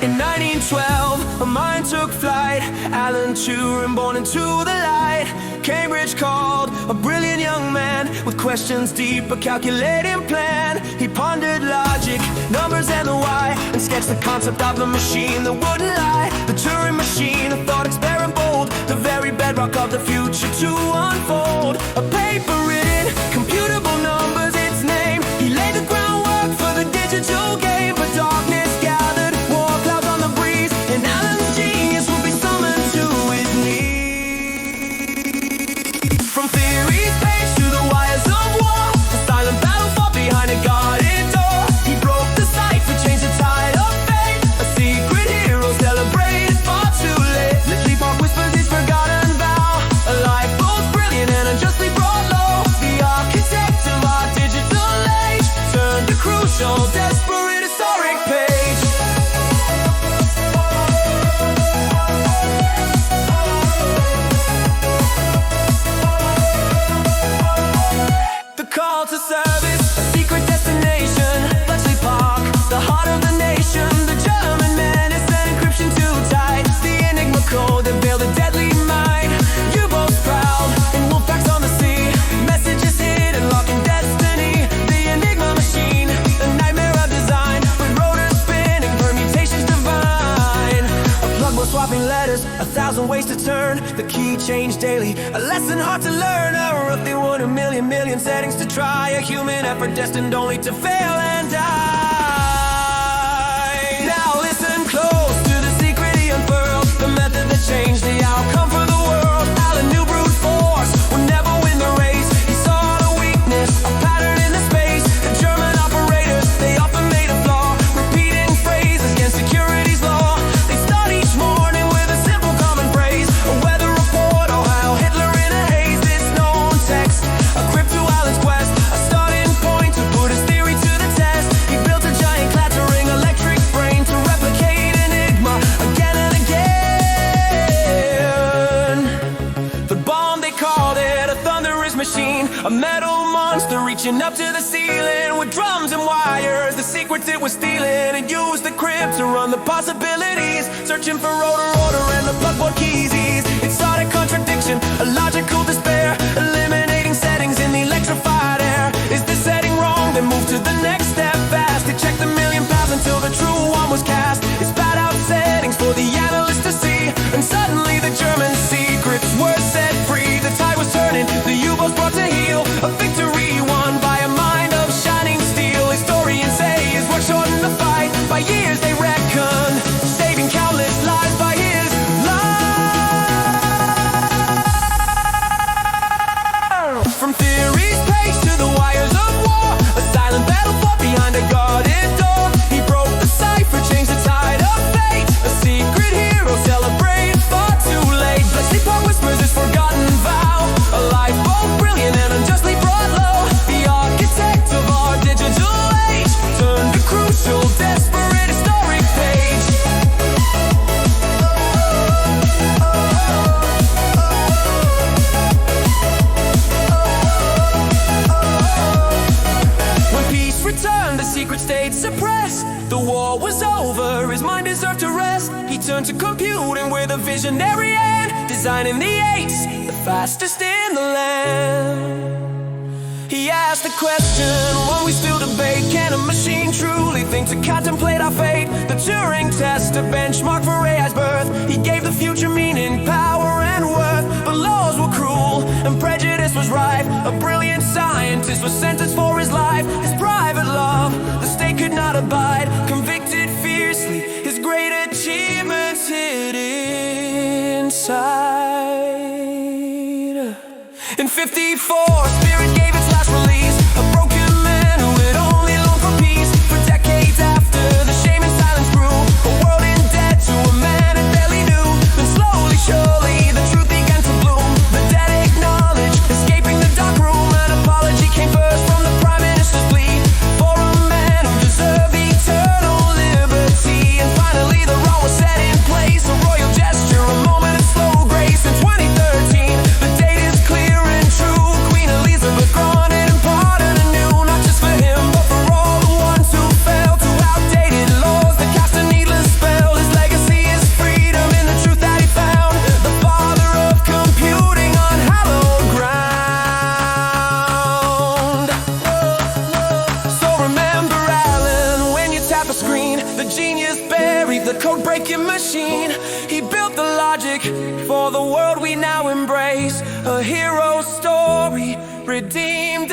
In 1912, a mind took flight. Alan Turing, born into the light. Cambridge called, a brilliant young man with questions deep, a calculating plan. He pondered logic, numbers and the why, and sketched the concept of the machine that wouldn't lie. The Turing machine, a thought experiment bold, the very bedrock of the future to unfold. A paper written, computable numbers, its name. He laid the groundwork for the digital game, but darkness gathered, war clouds on the breeze, and Alan's genius would be summoned to his knees. From theory's page to the wires of war, a silent battle fought behind a guarded door. He broke the cipher, changed the tide of fate, a secret hero celebrated far too late. Literally Park whispers his forgotten vow, a life both brilliant and unjustly brought low. The architect of our digital age turned a crucial, desperate, historic page. The call to service, a secret destination, Bletchley Park, the heart of the nation. The German menace and encryption too tight, the enigma code that veiled a deadly mind. U-boats proud in wolf packs on the sea, messages hidden, locking destiny. The enigma machine, a nightmare of design, with rotors spinning, permutations divine. A plug was swapping letters, 1,000 ways to turn. The key changed daily, a lesson hard to learn. A roughly 1 in a million settings to try. A human effort destined only to fail and die. Now listen close to the secret he unfurled, the method that changed the outcome for the world. Alan knew brute force would never win the race. He saw the weakness, a pattern in the space. The German operators, they often made a flaw, repeating phrases against security's law. They start each morning with a simple common phrase, a weather report, or Heil Hitler in a haze. This known text, a crypto Alan's quest, a starting point to put his theory to the test. He built a giant clattering electric brain to replicate enigma again and again. The bomb, they called it a thunderous machine, a metal monster reaching up to the ceiling with drums and wires, the secrets it was stealing. And used the crypt to run the possibilities, searching for order and the plugboard keys. It started contradiction, a logical despair, eliminating settings in the electrified air. Is this setting wrong? Then move to the next step fast. They checked a million paths until the true one was cast. It spat out settings for the analyst to see, and suddenly the German secrets were set free. The tide was turning, the U-boats brought to heel, a victory won by a mind of shining steel. Historians say his work shortened the fight by years, they reckon, saving countless lives by his life. From theory's page to the wires of war, a silent battle fought behind a guarded door. He broke the cipher, changed the tide of fate, a secret hero celebrated far too late. Bletchley Park whispers his forgotten vow, a life both brilliant and unjustly brought low. The architect of our digital age turned a crucial, desperate, historic page. When peace returned, the secret stayed suppressed. The war was over, his mind deserved to rest. He turned to computing with a visionary end, designing the ace, the fastest in the land. He asked the question, one we still debate: can a machine truly think to contemplate our fate? The Turing test, a benchmark for AI's birth. He gave the future meaning, power, and worth. But laws were cruel, and prejudice was rife. A brilliant scientist was sentenced for his life. His private love, the state could not abide. Convicted fiercely, his great achievements hid inside. In 54, Spirit gave its last release, a broken man who had only longed for peace. For decades after, the shame and silence grew, a world in debt to a man it barely knew. Then slowly, surely, the truth began to bloom. The dead acknowledged, escaping the dark room. An apology came first from the Prime Minister's plea for a man who deserved eternal liberty. And finally, the law was set in place, a royal gesture, a moment of slow grace. In 2013, the date is clear and true. Queen Elizabeth genius buried, the code-breaking machine. He built the logic for the world we now embrace. A hero story, redeemed